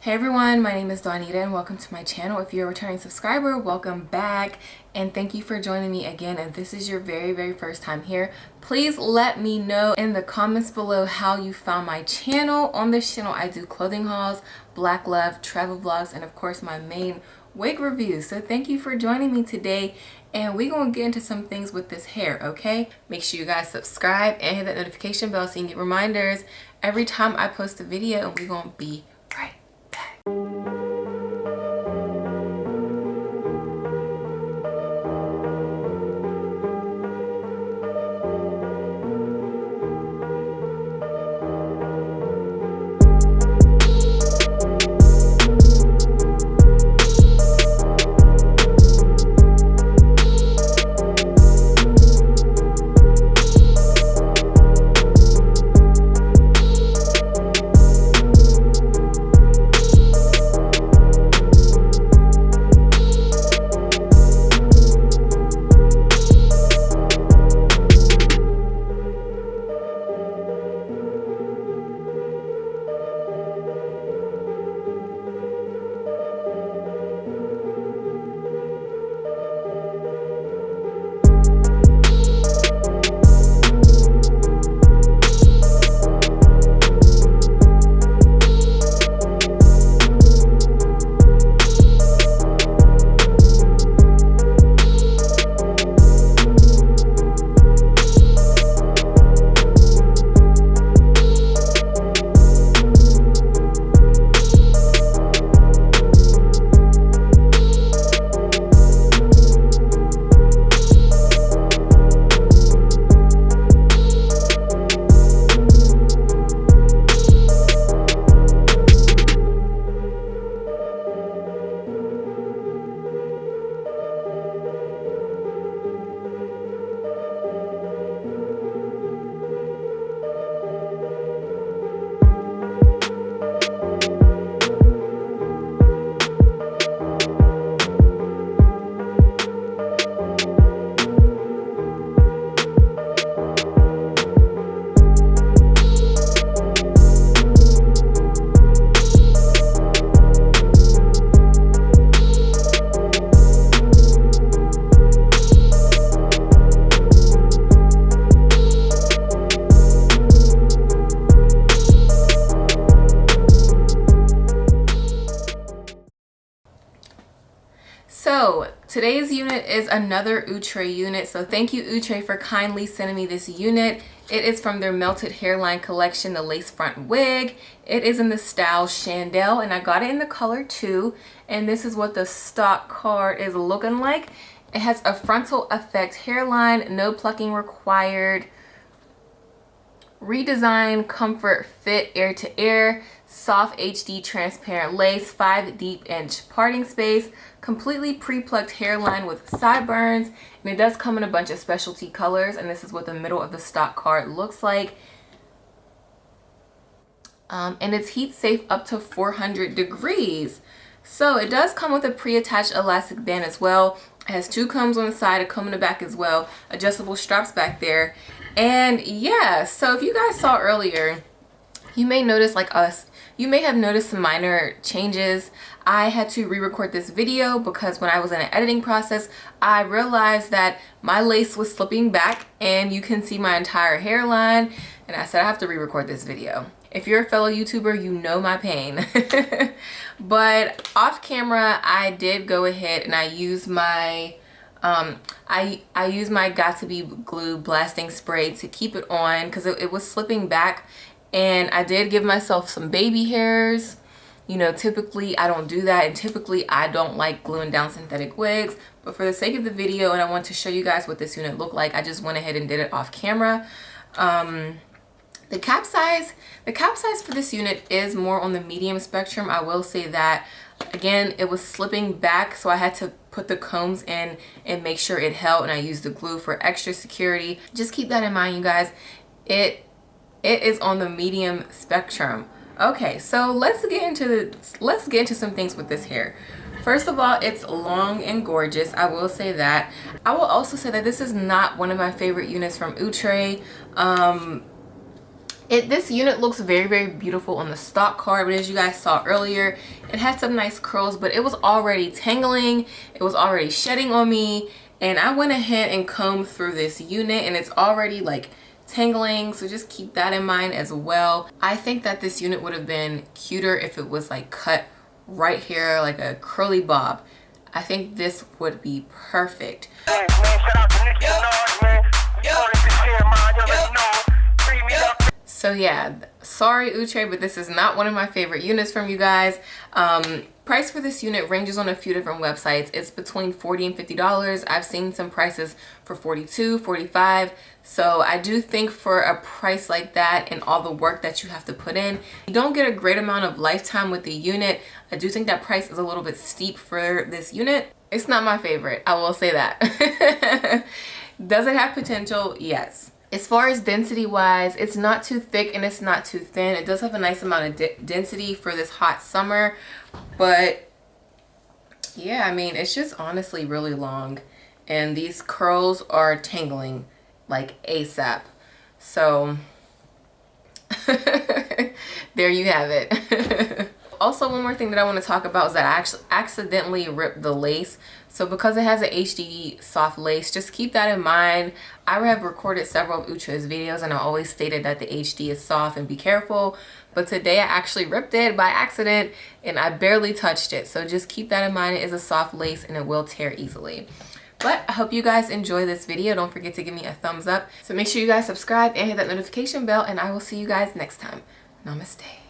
Hey everyone, my name is Donita and welcome to my channel. If you're a returning subscriber, welcome back and thank you for joining me again. If this is your very first time here, please let me know in the comments below how you found my channel. On this channel, I do clothing hauls, black love, travel vlogs, and of course my main wig reviews. So thank you for joining me today and we're gonna get into some things with this hair, okay? Make sure you guys subscribe and hit that notification bell so you can get reminders every time I post a video, and we're gonna be right back. So today's unit is another Outre unit. So thank you Outre for kindly sending me this unit. It is from their Melted Hairline collection, the lace front wig. It is in the style Chandelle and I got it in the color 2. And this is what the stock card is looking like. It has a frontal effect hairline, no plucking required. Redesign, comfort, fit, ear to ear, soft HD transparent lace, 5 deep inch parting space, completely pre-plucked hairline with sideburns, and it does come in a bunch of specialty colors, and this is what the middle of the stock card looks like. And it's heat safe up to 400 degrees. So it does come with a pre-attached elastic band as well. It has 2 combs on the side, a comb in the back as well, adjustable straps back there. And yeah, so if you guys saw earlier, you may notice, like us, you may have noticed some minor changes. I had to re-record this video because when I was in an editing process, I realized that my lace was slipping back and you can see my entire hairline. And I said I have to re-record this video. If you're a fellow YouTuber, you know my pain. But off camera, I did go ahead and I used my I use my Got2b glue blasting spray to keep it on because it was slipping back, and I did give myself some baby hairs. You know, typically I don't do that, and typically I don't like gluing down synthetic wigs, but for the sake of the video and I want to show you guys what this unit looked like, I just went ahead and did it off camera. The cap size for this unit is more on the medium spectrum. I will say that. Again, it was slipping back, so I had to put the combs in and make sure it held, and I used the glue for extra security. Just keep that in mind, you guys. It is on the medium spectrum. Okay, so let's get into some things with this hair. First of all, it's long and gorgeous. I will say that. I will also say that this is not one of my favorite units from Outre. This unit looks very beautiful on the stock card, but as you guys saw earlier, it had some nice curls, but it was already tangling, it was already shedding on me, and I went ahead and combed through this unit and it's already like tangling, so just keep that in mind as well. I think that this unit would have been cuter if it was like cut right here like a curly bob. I think this would be perfect. So yeah, sorry Outre, but this is not one of my favorite units from you guys. Price for this unit ranges on a few different websites. It's between $40 and $50. I've seen some prices for $42, $45. So I do think for a price like that and all the work that you have to put in, you don't get a great amount of lifetime with the unit. I do think that price is a little bit steep for this unit. It's not my favorite, I will say that. Does it have potential? Yes. As far as density wise, it's not too thick and it's not too thin. It does have a nice amount of density for this hot summer, but yeah, I mean, it's just honestly really long and these curls are tangling like ASAP. So there you have it. Also, one more thing that I want to talk about is that I actually accidentally ripped the lace. So because it has an HD soft lace, just keep that in mind. I have recorded several of Outre's videos and I always stated that the HD is soft and be careful. But today I actually ripped it by accident and I barely touched it. So just keep that in mind. It is a soft lace and it will tear easily. But I hope you guys enjoy this video. Don't forget to give me a thumbs up. So make sure you guys subscribe and hit that notification bell and I will see you guys next time. Namaste.